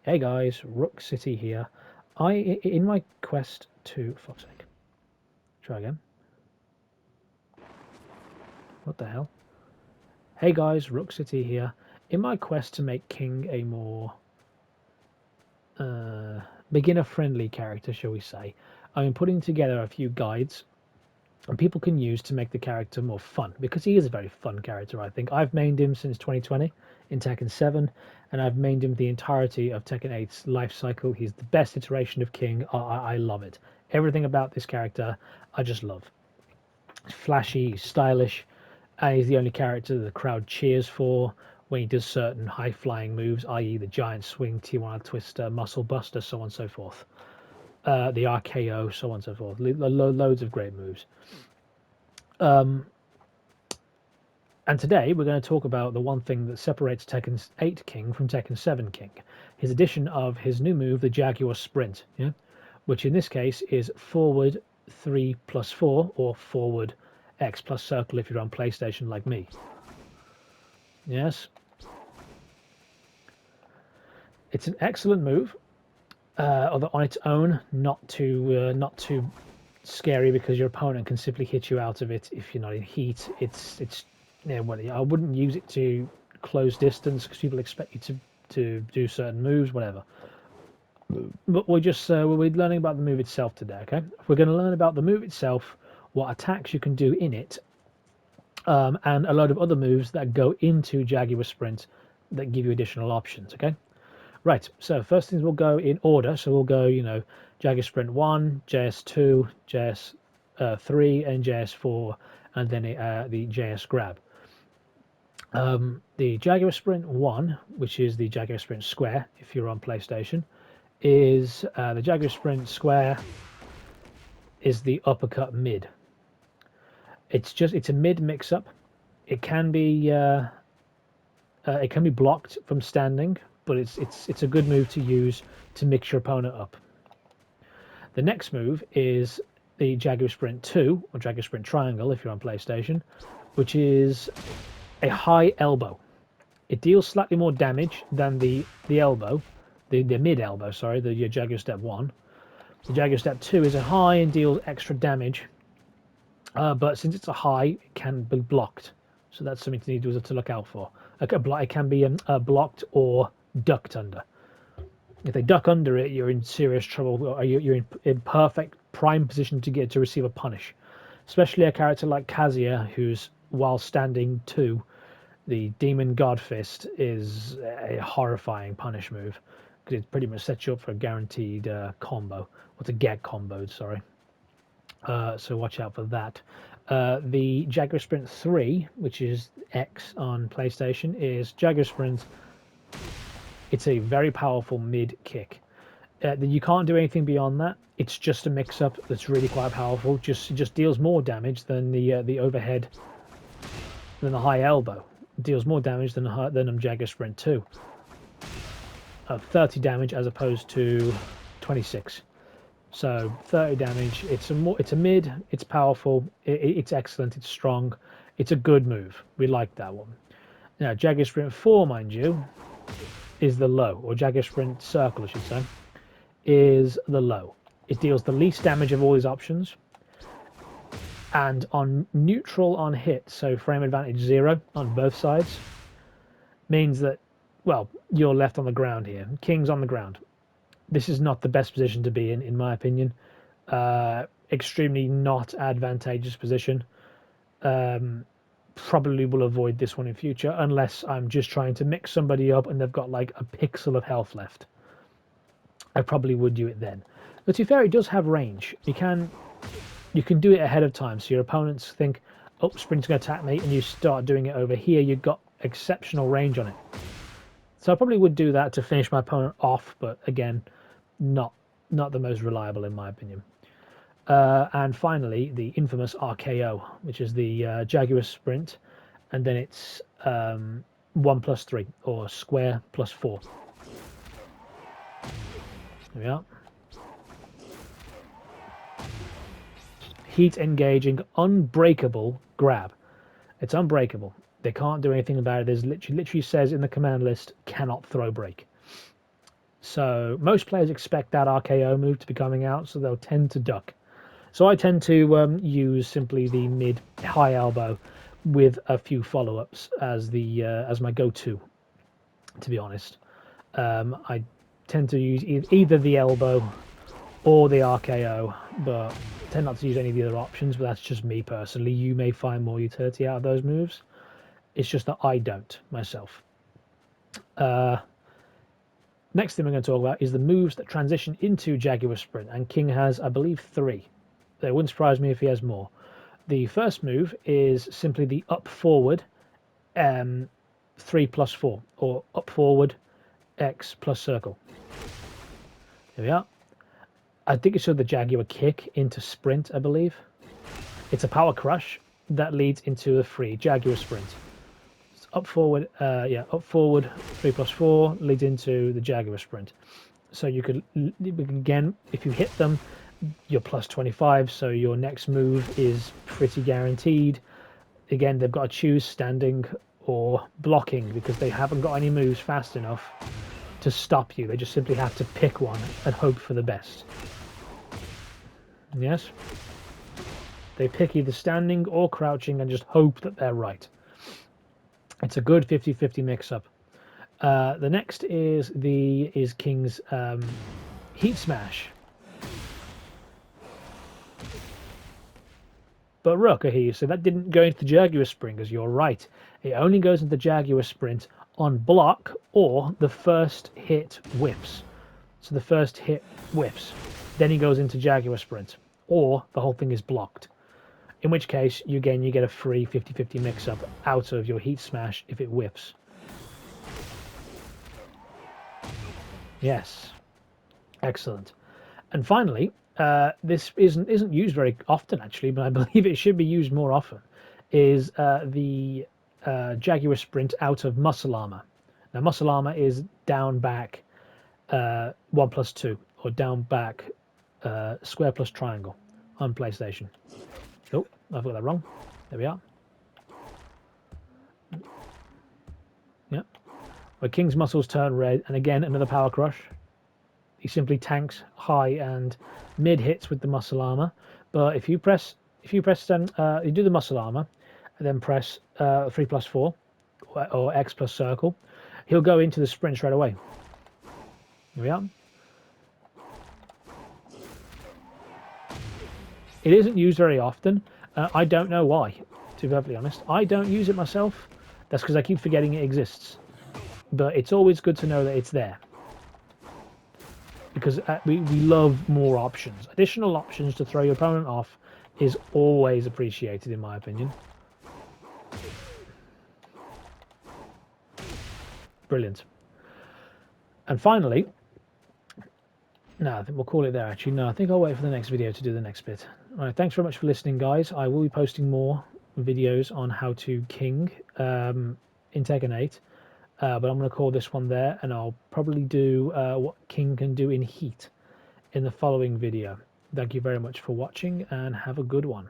Hey guys, Rook City here. In my quest to, fuck's sake, try again. What the hell? Hey guys, Rook City here. In my quest to make King a more uh, beginner-friendly character, shall we say, I'm putting together a few guides and people can use to make the character more fun because he is a very fun character. I think I've mained him since 2020 in Tekken 7, and I've mained him the entirety of Tekken 8's life cycle. He's the best iteration of King. I love it. Everything about this character, I just love. He's flashy, he's stylish, and he's the only character the crowd cheers for when he does certain high flying moves, i.e., the giant swing, Tijuana Twister, Muscle Buster, so on and so forth. The RKO, so on and so forth. Loads of great moves. Um, And today we're going to talk about the one thing that separates Tekken 8 King from Tekken 7 King. His addition of his new move, the Jaguar Sprint, yeah? Which in this case is forward 3 plus 4, or forward X plus circle if you're on PlayStation like me. Yes, it's an excellent move, although on its own not too scary because your opponent can simply hit you out of it if you're not in heat. It's yeah, well, I wouldn't use it to close distance because people expect you to do certain moves, whatever. But we're learning about the move itself today. Okay, we're going to learn about the move itself, what attacks you can do in it, and a load of other moves that go into Jaguar Sprint that give you additional options. Okay, right. So first things we'll go in order. So we'll go, Jaguar Sprint 1, JS2, JS3, and JS4, and then the JS Grab. The Jaguar Sprint 1, which is the Jaguar Sprint Square, if you're on PlayStation, is the Jaguar Sprint Square is the uppercut mid. It's a mid mix up. It can be blocked from standing, but it's a good move to use to mix your opponent up. The next move is the Jaguar Sprint 2, or Jaguar Sprint Triangle if you're on PlayStation, which is a high elbow. It deals slightly more damage than the elbow, the mid elbow, sorry, the Jaguar Step 1. The Jaguar Step 2 is a high and deals extra damage, but since it's a high, it can be blocked. So that's something to look out for. It can be blocked or ducked under. If they duck under it, you're in serious trouble. Or you're in perfect prime position to receive a punish. Especially a character like Kazuya, who's while standing 2, the Demon God Fist is a horrifying punish move because it pretty much sets you up for a guaranteed combo, or to get comboed. Sorry. So watch out for that. The Jaguar Sprint 3, which is X on PlayStation, is Jaguar Sprint. It's a very powerful mid kick. You can't do anything beyond that. It's just a mix-up that's really quite powerful. It just deals more damage than the overhead, than the high elbow. It deals more damage than Jaguar Sprint 2. 30 damage as opposed to 26. So 30 damage. It's a mid. It's powerful. It's excellent. It's strong. It's a good move. We like that one. Now Jaguar Sprint 4, mind you, is the low, or Jaguar Sprint Circle, I should say, is the low. It deals the least damage of all these options, and on neutral on hit, so frame advantage 0 on both sides, means that, well, you're left on the ground here. King's on the ground. This is not the best position to be in my opinion. Extremely not advantageous position. Probably will avoid this one in future unless I'm just trying to mix somebody up and they've got like a pixel of health left. I probably would do it then. But to be fair, it does have range. You can do it ahead of time, so your opponents think, oh, Sprint's going to attack me, and you start doing it over here. You've got exceptional range on it. So I probably would do that to finish my opponent off, but again, not the most reliable in my opinion. And finally, the infamous RKO, which is the Jaguar Sprint, and then it's 1 plus 3, or square plus 4. There we are. Heat engaging, unbreakable grab. It's unbreakable. They can't do anything about it. There's literally says in the command list, cannot throw break. So most players expect that RKO move to be coming out, so they'll tend to duck. So I tend to use simply the mid high elbow with a few follow-ups as my go-to. To be honest, I tend to use either the elbow or the RKO, but tend not to use any of the other options. But that's just me personally. You may find more utility out of those moves. It's just that I don't myself. Next thing we're going to talk about is the moves that transition into Jaguar Sprint, and King has, I believe, 3. It wouldn't surprise me if he has more. The first move is simply the up forward 3+4, or up forward X plus circle. Here we are. I think it's the Jaguar kick into sprint, I believe. It's a power crush that leads into a free Jaguar sprint. It's up forward, up forward 3+4 leads into the Jaguar sprint. So you could, again, if you hit them, you're +25, so your next move is pretty guaranteed. Again, they've got to choose standing or blocking because they haven't got any moves fast enough to stop you. They just simply have to pick one and hope for the best. Yes? They pick either standing or crouching and just hope that they're right. It's a good 50-50 mix-up. The next is King's Heat Smash. But Rook, I hear you, so that didn't go into the Jaguar Sprint, because you're right. It only goes into the Jaguar Sprint on block or the first hit whiffs. So the first hit whiffs. Then he goes into Jaguar Sprint. Or the whole thing is blocked. In which case, you get a free 50-50 mix-up out of your Heat Smash if it whiffs. Yes. Excellent. And finally, this isn't used very often actually, but I believe it should be used more often, is the Jaguar Sprint out of Muscle Armor. Now Muscle Armor is down back 1+2, or down back square plus triangle on PlayStation. Oh, I've got that wrong. There we are. Yep. Where King's muscles turn red, and again another power crush. He simply tanks high and mid hits with the muscle armor. But if you do the muscle armor, and then press 3+4 or X plus circle, he'll go into the sprint straight away. Here we are. It isn't used very often. I don't know why, to be perfectly honest. I don't use it myself. That's because I keep forgetting it exists. But it's always good to know that it's there. Because we love more options. Additional options to throw your opponent off is always appreciated, in my opinion. Brilliant. And finally, no, I think we'll call it there actually. No, I think I'll wait for the next video to do the next bit. Alright, thanks very much for listening, guys. I will be posting more videos on how to king in Tekken 8. But I'm going to call this one there, and I'll probably do what King can do in Heat in the following video. Thank you very much for watching, and have a good one.